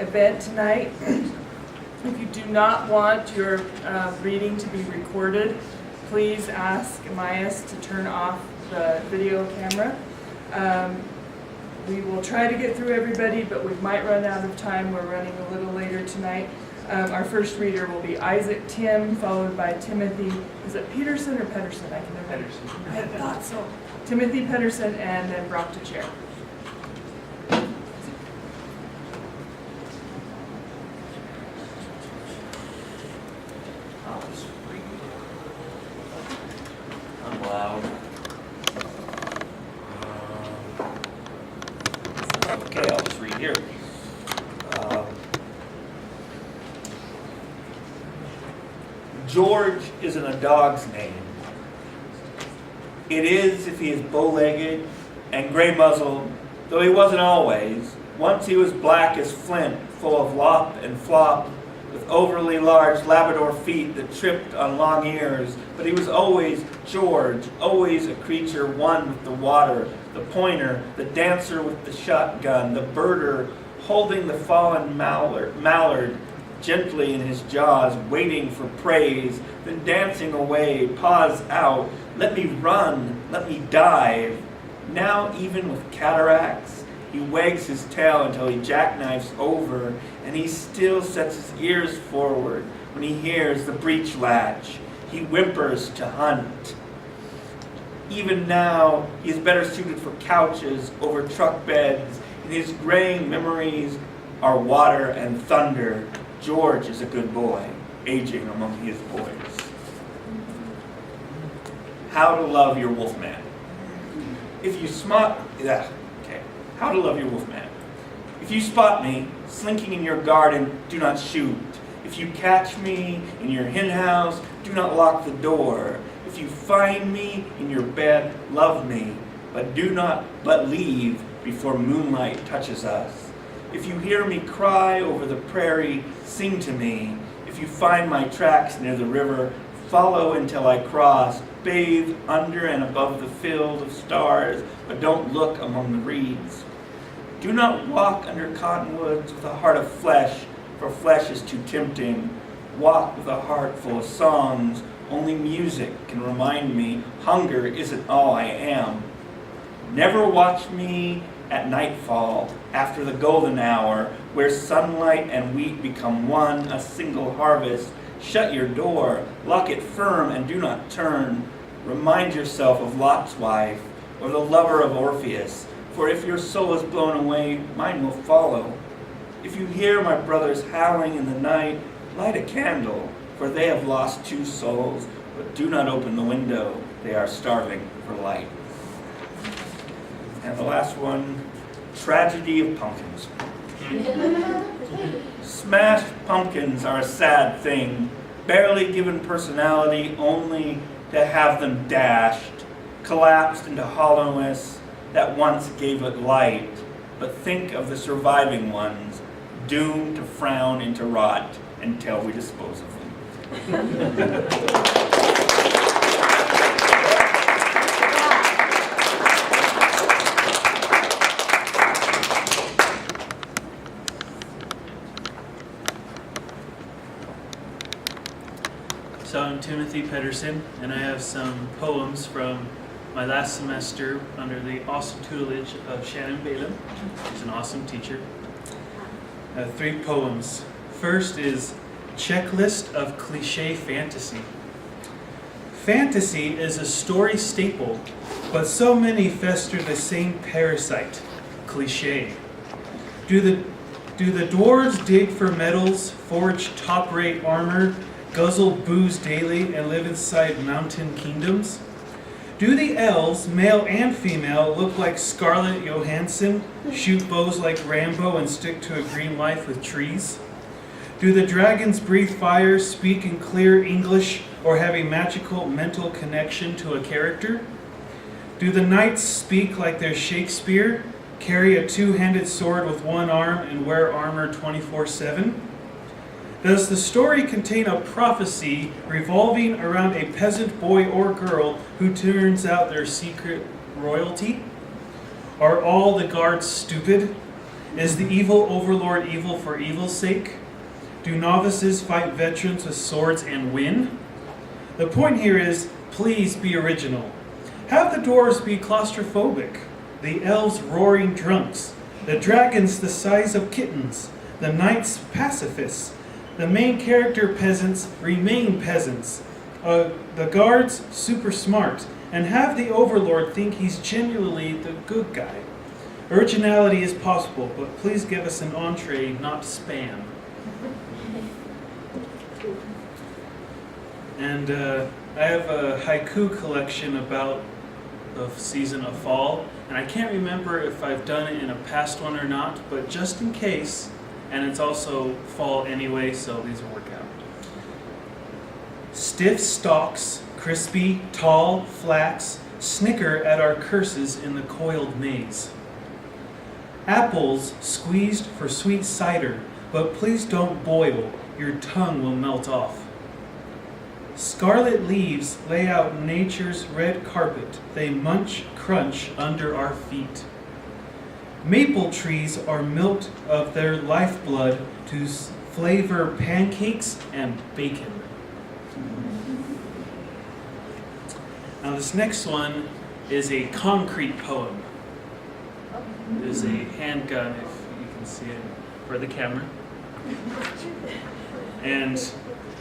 event tonight. If you do not want your reading to be recorded, please ask Amias to turn off the video camera. We will try to get through everybody, but we might run out of time. We're running a little later tonight. Our first reader will be Isaac Timm, followed by Timothy, is it Pedersen or Pedersen? I can never. Pedersen. I thought so. Timothy Pedersen, and then Dethier. I'll just read. I'm loud. Okay, I'll just read here. George isn't a dog's name. It is if he is bow-legged and gray-muzzled, though he wasn't always. Once he was black as flint, full of lop and flop, with overly large Labrador feet that tripped on long ears. But he was always George, always a creature one with the water, the pointer, the dancer with the shotgun, the birder holding the fallen mallard gently in his jaws, waiting for praise, then dancing away, paws out, let me run, let me dive. Now even with cataracts, he wags his tail until he jackknifes over, and he still sets his ears forward when he hears the breech latch. He whimpers to hunt. Even now, he is better suited for couches over truck beds, and his graying memories are water and thunder. George is a good boy, aging among his boys. How to love your wolfman. If you How to love your wolfman. If you spot me slinking in your garden, do not shoot. If you catch me in your hen house, do not lock the door. If you find me in your bed, love me, but leave before moonlight touches us. If you hear me cry over the prairie, sing to me. If you find my tracks near the river, follow until I cross. Bathe under and above the field of stars, but don't look among the reeds. Do not walk under cottonwoods with a heart of flesh, for flesh is too tempting. Walk with a heart full of songs. Only music can remind me hunger isn't all I am. Never watch me at nightfall, after the golden hour, where sunlight and wheat become one, a single harvest. Shut your door, lock it firm, and do not turn. Remind yourself of Lot's wife, or the lover of Orpheus, for if your soul is blown away, mine will follow. If you hear my brothers howling in the night, light a candle, for they have lost two souls, but do not open the window, they are starving for light. And the last one, tragedy of pumpkins. Smashed pumpkins are a sad thing, barely given personality only to have them dashed, collapsed into hollowness that once gave it light. But think of the surviving ones, doomed to frown into rot until we dispose of them. So I'm Timothy Pedersen, and I have some poems from my last semester under the awesome tutelage of Shannon Balaam. She's an awesome teacher. I have 3 poems. First is Checklist of Cliché Fantasy. Fantasy is a story staple, but so many fester the same parasite, cliché. Do the dwarves dig for metals, forge top-rate armor, guzzle booze daily, and live inside mountain kingdoms? Do the elves, male and female, look like Scarlett Johansson, shoot bows like Rambo, and stick to a green life with trees? Do the dragons breathe fire, speak in clear English, or have a magical mental connection to a character? Do the knights speak like they're Shakespeare, carry a two-handed sword with one arm, and wear armor 24/7? Does the story contain a prophecy revolving around a peasant boy or girl who turns out their secret royalty? Are all the guards stupid? Is the evil overlord evil for evil's sake? Do novices fight veterans with swords and win? The point here is, please be original. Have the dwarves be claustrophobic, the elves roaring drunks, the dragons the size of kittens, the knights pacifists, the main character peasants remain peasants, the guards super smart, and have the overlord think he's genuinely the good guy. Originality is possible, but please give us an entree, not spam. And I have a haiku collection about the season of fall, and I can't remember if I've done it in a past one or not, but just in case, and it's also fall anyway, so these will work out. Stiff stalks, crispy, tall, flax, snicker at our curses in the coiled maze. Apples squeezed for sweet cider, but please don't boil, your tongue will melt off. Scarlet leaves lay out nature's red carpet, they munch, crunch under our feet. Maple trees are milked of their lifeblood to flavor pancakes and bacon. Now this next one is a concrete poem. It is a handgun, if you can see it, for the camera. And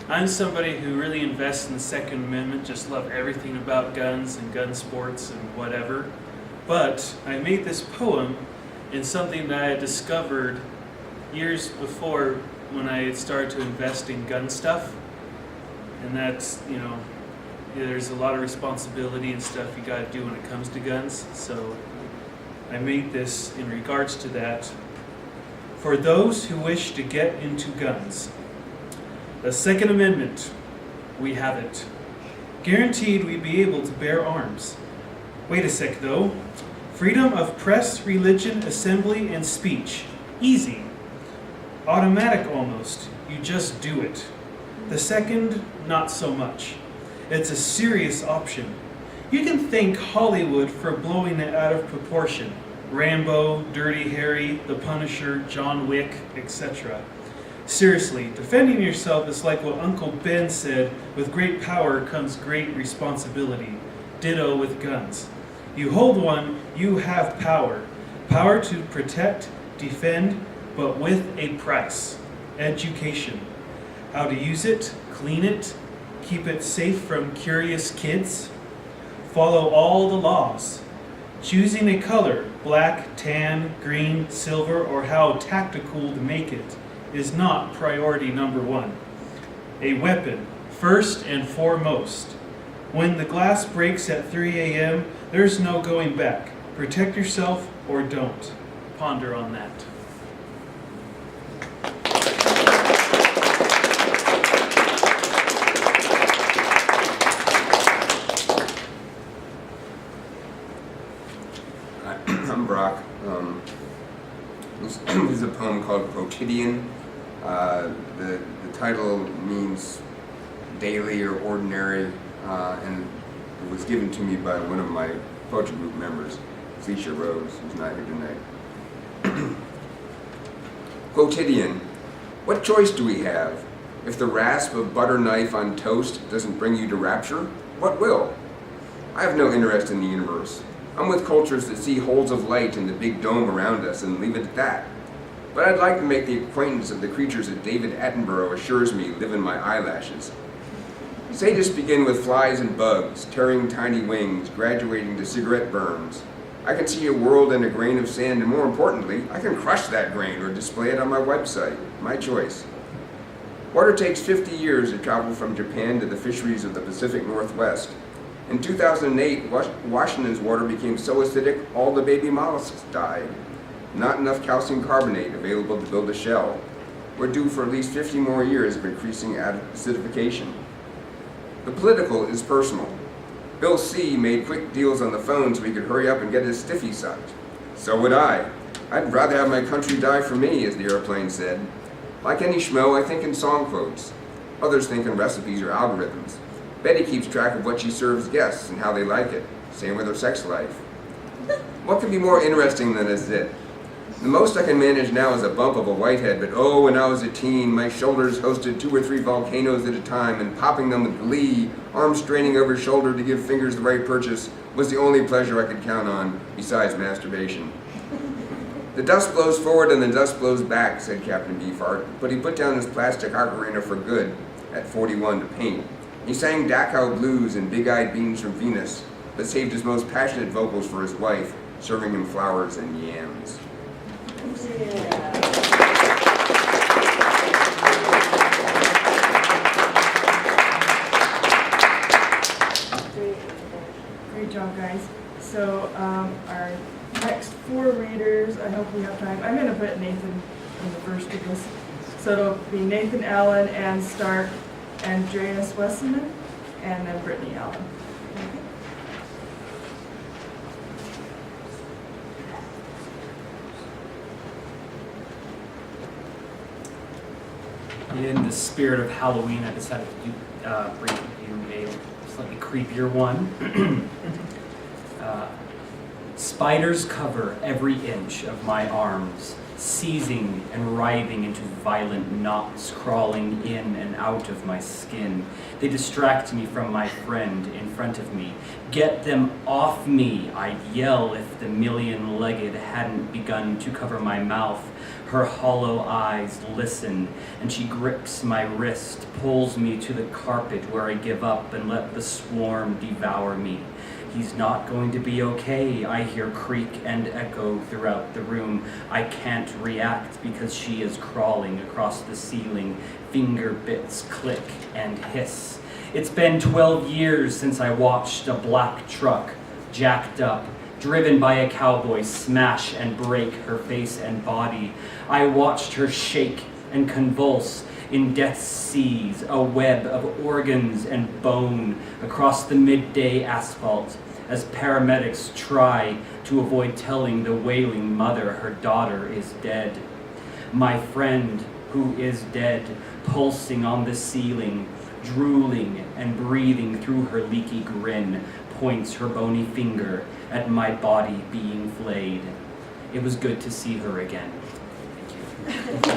I'm somebody who really invests in the Second Amendment, just love everything about guns and gun sports and whatever. But I made this poem in something that I had discovered years before when I had started to invest in gun stuff. And that's, there's a lot of responsibility and stuff you gotta do when it comes to guns. So I made this in regards to that. For those who wish to get into guns. The Second Amendment, we have it. Guaranteed we'd be able to bear arms. Wait a sec though. Freedom of press, religion, assembly, and speech. Easy. Automatic almost. You just do it. The second, not so much. It's a serious option. You can thank Hollywood for blowing it out of proportion. Rambo, Dirty Harry, The Punisher, John Wick, etc. Seriously, defending yourself is like what Uncle Ben said, with great power comes great responsibility. Ditto with guns. You hold one, you have power. Power to protect, defend, but with a price. Education. How to use it, clean it, keep it safe from curious kids. Follow all the laws. Choosing a color, black, tan, green, silver, or how tactical to make it, is not priority number one. A weapon, first and foremost. When the glass breaks at 3 a.m., there's no going back. Protect yourself or don't. Ponder on that. I'm Brock. This is a poem called Quotidian. The title means daily or ordinary, and it was given to me by one of my poetry group members, Felicia Rose, who's not here tonight. Quotidian. What choice do we have? If the rasp of butter knife on toast doesn't bring you to rapture, what will? I have no interest in the universe. I'm with cultures that see holes of light in the big dome around us and leave it at that. But I'd like to make the acquaintance of the creatures that David Attenborough assures me live in my eyelashes. Sadists begin with flies and bugs, tearing tiny wings, graduating to cigarette burns. I can see a world in a grain of sand, and more importantly, I can crush that grain or display it on my website. My choice. Water takes 50 years to travel from Japan to the fisheries of the Pacific Northwest. In 2008, Washington's water became so acidic, all the baby mollusks died. Not enough calcium carbonate available to build a shell. We're due for at least 50 more years of increasing acidification. The political is personal. Bill C. made quick deals on the phone so he could hurry up and get his stiffy sucked. So would I. I'd rather have my country die for me, as the airplane said. Like any schmo, I think in song quotes. Others think in recipes or algorithms. Betty keeps track of what she serves guests and how they like it. Same with her sex life. What could be more interesting than a zit? The most I can manage now is a bump of a whitehead, but oh, when I was a teen, my shoulders hosted 2 or 3 volcanoes at a time, and popping them with glee, arms straining over shoulder to give fingers the right purchase, was the only pleasure I could count on, besides masturbation. The dust blows forward and the dust blows back, said Captain Beefheart, but he put down his plastic ocarina for good at 41 to paint. He sang Dachau blues and big-eyed beams from Venus, but saved his most passionate vocals for his wife, serving him flowers and yams. Great job, guys. So our next 4 readers, I hope we have time. I'm going to put Nathan in the first of this. So it'll be Nathan Allen, Ann Stark, Andreas Wesemann, and then Brittney Allen. In the spirit of Halloween, I decided to bring you a slightly creepier one. Spiders cover every inch of my arms, seizing and writhing into violent knots, crawling in and out of my skin. They distract me from my friend in front of me. Get them off me, I'd yell if the million-legged hadn't begun to cover my mouth. Her hollow eyes listen, and she grips my wrist, pulls me to the carpet where I give up and let the swarm devour me. He's not going to be okay, I hear creak and echo throughout the room. I can't react because she is crawling across the ceiling. Finger bits click and hiss. It's been 12 years since I watched a black truck, jacked up, driven by a cowboy, smash and break her face and body. I watched her shake and convulse in death's seas, a web of organs and bone across the midday asphalt, as paramedics try to avoid telling the wailing mother her daughter is dead. My friend, who is dead, pulsing on the ceiling, drooling and breathing through her leaky grin, points her bony finger at my body being flayed. It was good to see her again. Thank you.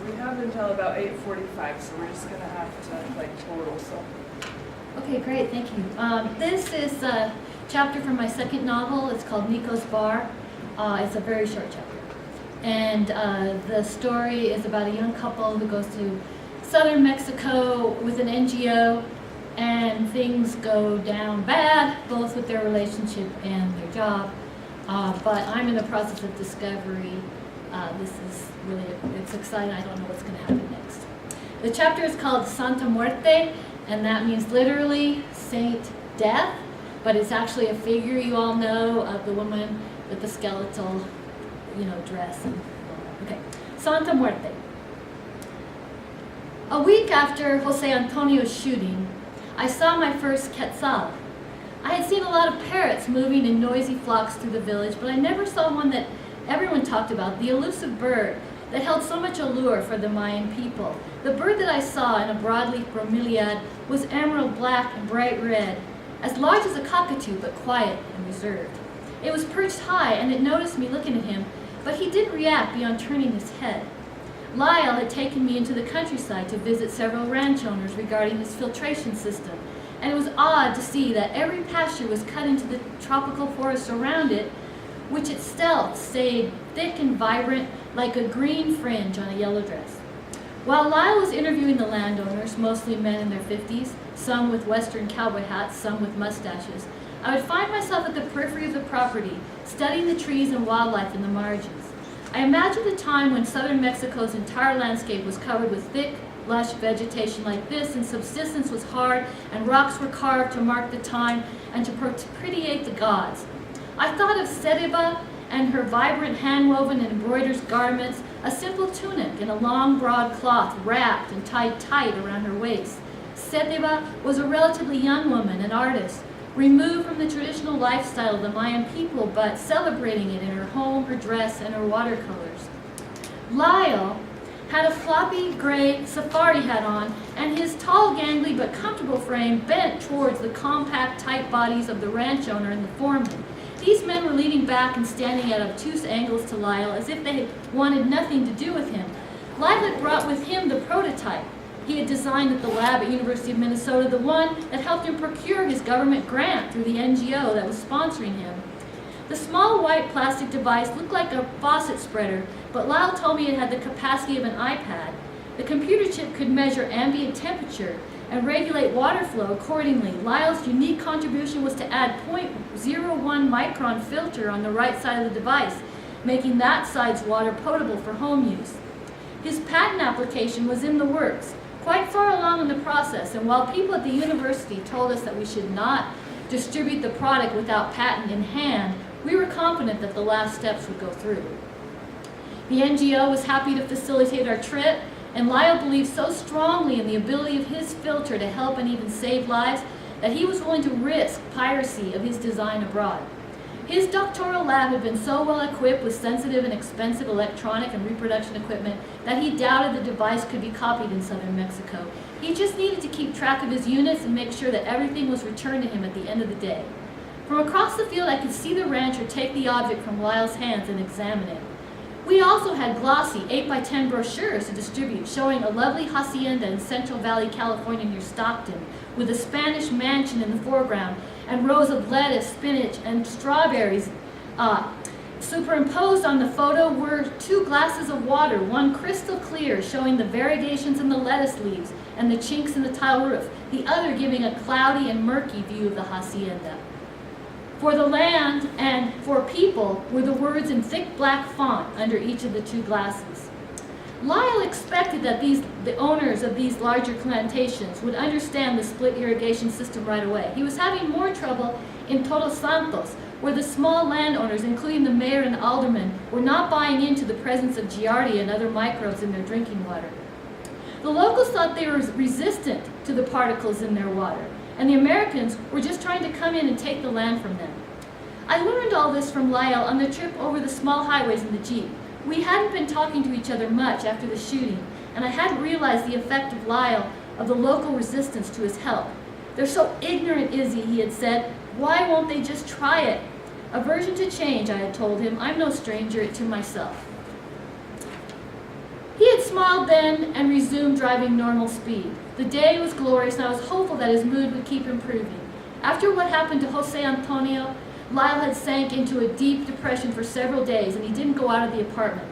We have until about 8:45, so we're just going to have to total. So. Okay, great, thank you. This is a chapter from my second novel. It's called Nico's Bar. It's a very short chapter. And the story is about a young couple who goes to southern Mexico with an NGO, and things go down bad, both with their relationship and their job. But I'm in the process of discovery. This is really, it's exciting. I don't know what's going to happen next. The chapter is called Santa Muerte, and that means literally Saint Death, but it's actually a figure you all know of the woman with the skeletal, dress. Okay, Santa Muerte. A week after Jose Antonio's shooting, I saw my first quetzal. I had seen a lot of parrots moving in noisy flocks through the village, but I never saw one that everyone talked about, the elusive bird that held so much allure for the Mayan people. The bird that I saw in a broadleaf bromeliad was emerald black and bright red, as large as a cockatoo but quiet and reserved. It was perched high, and it noticed me looking at him, but he didn't react beyond turning his head. Lyle had taken me into the countryside to visit several ranch owners regarding his filtration system, and it was odd to see that every pasture was cut into the tropical forest around it, which its stealth stayed thick and vibrant like a green fringe on a yellow dress. While Lyle was interviewing the landowners, mostly men in their 50s, some with western cowboy hats, some with mustaches, I would find myself at the periphery of the property, studying the trees and wildlife in the margins. I imagined a time when southern Mexico's entire landscape was covered with thick, lush vegetation like this, and subsistence was hard, and rocks were carved to mark the time and to propitiate the gods. I thought of Seriba and her vibrant hand-woven and embroidered garments, a simple tunic and a long, broad cloth wrapped and tied tight around her waist. Seriba was a relatively young woman, an artist, removed from the traditional lifestyle of the Mayan people, but celebrating it in her home, her dress, and her watercolors. Lyle had a floppy gray safari hat on, and his tall, gangly, but comfortable frame bent towards the compact, tight bodies of the ranch owner and the foreman. These men were leaning back and standing at obtuse angles to Lyle as if they wanted nothing to do with him. Lyle had brought with him the prototype he had designed at the lab at University of Minnesota, the one that helped him procure his government grant through the NGO that was sponsoring him. The small white plastic device looked like a faucet spreader, but Lyle told me it had the capacity of an iPad. The computer chip could measure ambient temperature and regulate water flow accordingly. Lyle's unique contribution was to add 0.01 micron filter on the right side of the device, making that side's water potable for home use. His patent application was in the works, quite far along in the process, and while people at the university told us that we should not distribute the product without patent in hand, we were confident that the last steps would go through. The NGO was happy to facilitate our trip, and Lyle believed so strongly in the ability of his filter to help and even save lives that he was willing to risk piracy of his design abroad. His doctoral lab had been so well equipped with sensitive and expensive electronic and reproduction equipment that he doubted the device could be copied in southern Mexico. He just needed to keep track of his units and make sure that everything was returned to him at the end of the day. From across the field, I could see the rancher take the object from Lyle's hands and examine it. We also had glossy 8x10 brochures to distribute showing a lovely hacienda in Central Valley, California near Stockton, with a Spanish mansion in the foreground and rows of lettuce, spinach, and strawberries. Superimposed on the photo were 2 glasses of water, one crystal clear showing the variegations in the lettuce leaves and the chinks in the tile roof, the other giving a cloudy and murky view of the hacienda. For the land and for people were the words in thick black font under each of the 2 glasses. Lyle expected that the owners of these larger plantations would understand the split irrigation system right away. He was having more trouble in Todos Santos, where the small landowners, including the mayor and aldermen, were not buying into the presence of giardia and other microbes in their drinking water. The locals thought they were resistant to the particles in their water, and the Americans were just trying to come in and take the land from them. I learned all this from Lyle on the trip over the small highways in the Jeep. We hadn't been talking to each other much after the shooting, and I hadn't realized the effect of Lyle of the local resistance to his help. "They're so ignorant, Izzy," he had said. "Why won't they just try it?" Aversion to change, I had told him. I'm no stranger to myself. He had smiled then and resumed driving normal speed. The day was glorious, and I was hopeful that his mood would keep improving. After what happened to Jose Antonio, Lyle had sank into a deep depression for several days, and he didn't go out of the apartment.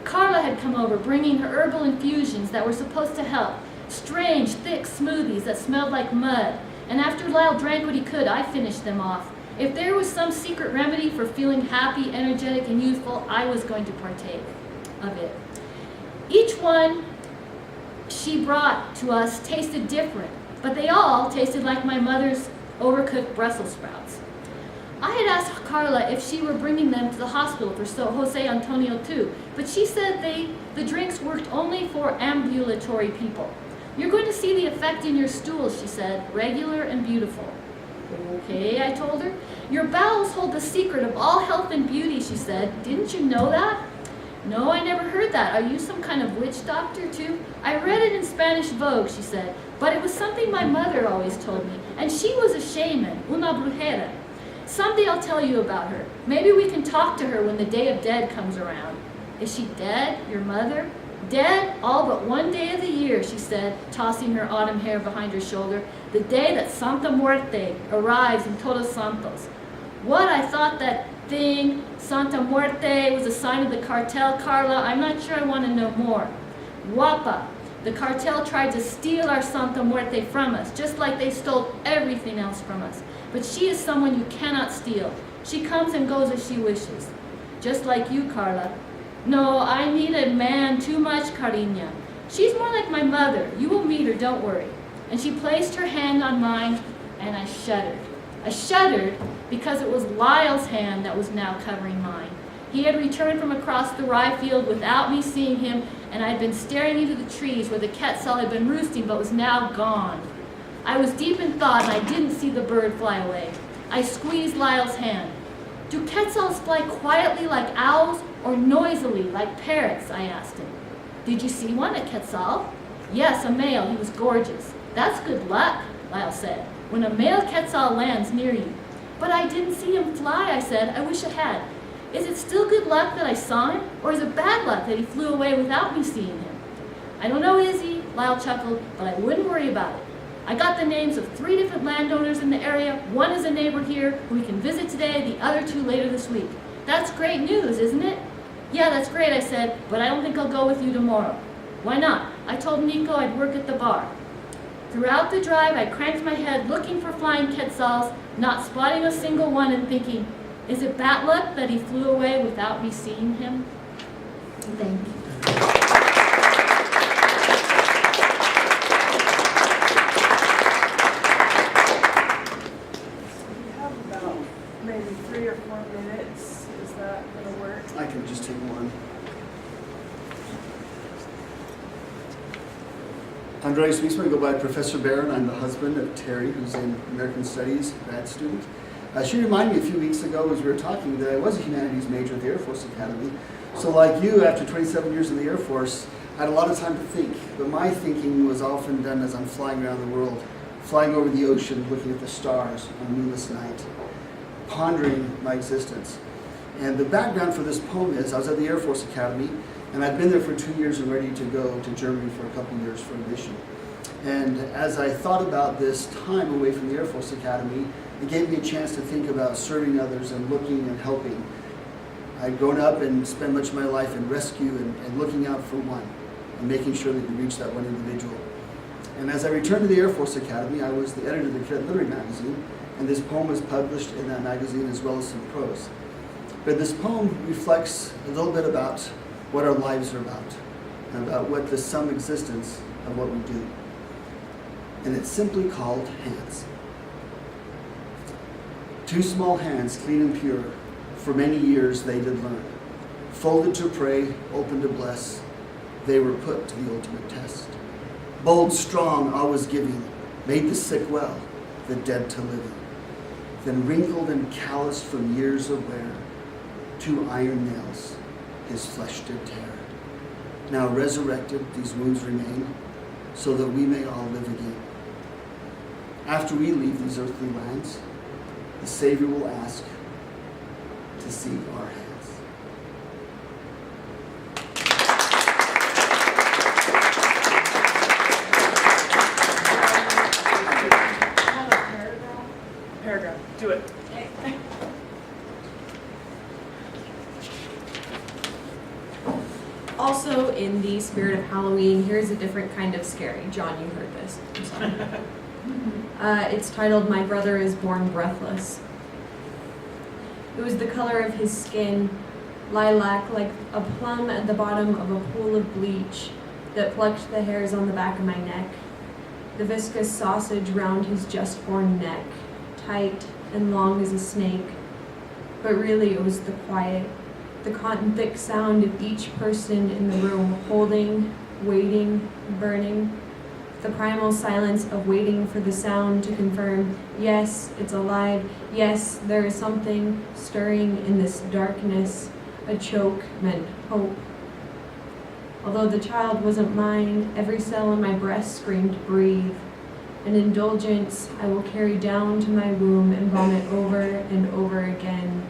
Carla had come over, bringing her herbal infusions that were supposed to help, strange, thick smoothies that smelled like mud, and after Lyle drank what he could, I finished them off. If there was some secret remedy for feeling happy, energetic, and youthful, I was going to partake of it. Each one she brought to us tasted different, but they all tasted like my mother's overcooked Brussels sprouts. I had asked Carla if she were bringing them to the hospital for Jose Antonio too, but she said the drinks worked only for ambulatory people. "You're going to see the effect in your stools," she said, "regular and beautiful." "Okay," I told her. "Your bowels hold the secret of all health and beauty," she said. "Didn't you know that?" "No, I never heard that. Are you some kind of witch doctor too?" "I read it in Spanish Vogue," she said, "but it was something my mother always told me, and she was a shaman, una brujera. Someday I'll tell you about her. Maybe we can talk to her when the Day of Dead comes around." "Is she dead, your mother?" "Dead all but one day of the year," she said, tossing her autumn hair behind her shoulder. "The day that Santa Muerte arrives in Todos Santos." What I thought that thing, Santa Muerte, was a sign of the cartel, Carla, I'm not sure I want to know more. Guapa. The cartel tried to steal our Santa Muerte from us, just like they stole everything else from us. But she is someone you cannot steal. She comes and goes as she wishes. Just like you, Carla. "No, I need a man too much, Cariña. She's more like my mother. You will meet her, don't worry." And she placed her hand on mine, and I shuddered. I shuddered because it was Lyle's hand that was now covering mine. He had returned from across the rye field without me seeing him, and I had been staring into the trees where the quetzal had been roosting but was now gone. I was deep in thought, and I didn't see the bird fly away. I squeezed Lyle's hand. "Do quetzals fly quietly like owls or noisily like parrots?" I asked him. Did you see one at Quetzal? Yes, a male. He was gorgeous. That's good luck, Lyle said, when a male Quetzal lands near you. But I didn't see him fly, I said. I wish I had. Is it still good luck that I saw him, or is it bad luck that he flew away without me seeing him? I don't know, Izzy, Lyle chuckled, but I wouldn't worry about it. I got the names of 3 different landowners in the area. One is a neighbor here who we can visit today, the other 2 later this week. That's great news, isn't it? Yeah, that's great, I said, but I don't think I'll go with you tomorrow. Why not? I told Nico I'd work at the bar. Throughout the drive, I cranked my head looking for flying Quetzals, not spotting a single one and thinking, is it bad luck that he flew away without me seeing him? Thank you. Maybe 3 or 4 minutes. Is that going to work? I can just take one. Andreas Wesemann, go by Professor Barron. I'm the husband of Terry, who's in American Studies, grad student. She reminded me a few weeks ago as we were talking that I was a humanities major at the Air Force Academy. So like you, after 27 years in the Air Force, I had a lot of time to think. But my thinking was often done as I'm flying around the world, flying over the ocean, looking at the stars on a moonless night, pondering my existence. And the background for this poem is, I was at the Air Force Academy, and I'd been there for 2 years and ready to go to Germany for a couple of years for a mission. And as I thought about this time away from the Air Force Academy, it gave me a chance to think about serving others and looking and helping. I'd grown up and spent much of my life in rescue and looking out for one, and making sure that you reach that one individual. And as I returned to the Air Force Academy, I was the editor of the Cadet Literary Magazine, and this poem was published in that magazine as well as some prose. But this poem reflects a little bit about what our lives are about, and about what the sum existence of what we do. And it's simply called Hands. 2 small hands, clean and pure, for many years they did learn. Folded to pray, open to bless, they were put to the ultimate test. Bold, strong, always giving, made the sick well, the dead to living. Then wrinkled and calloused from years of wear, 2 iron nails his flesh did tear. Now resurrected, these wounds remain, so that we may all live again. After we leave these earthly lands, the Savior will ask to see our hands. Paragraph. Do it. Also, in the spirit of Halloween, here's a different kind of scary. John, you heard this. I'm sorry. It's titled, My Brother is Born Breathless. It was the color of his skin, lilac like a plum at the bottom of a pool of bleach that plucked the hairs on the back of my neck. The viscous sausage round his just-born neck, tight and long as a snake. But really it was the quiet, the cotton-thick sound of each person in the room, holding, waiting, burning. The primal silence of waiting for the sound to confirm, yes, it's alive, yes, there is something stirring in this darkness. A choke meant hope. Although the child wasn't mine, every cell in my breast screamed, breathe. An indulgence I will carry down to my womb and vomit over and over again.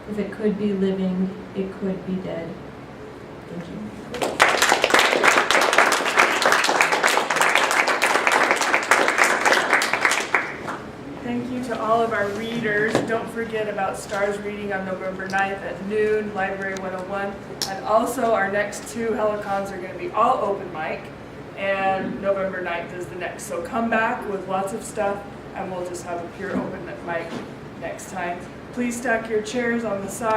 If it could be living, it could be dead. Thank you. Thank you to all of our readers. Don't forget about Stars Reading on November 9th at noon, Library 101. And also our next 2 Helicons are going to be all open mic, and November 9th is the next. So come back with lots of stuff, and we'll just have a pure open mic next time. Please stack your chairs on the side.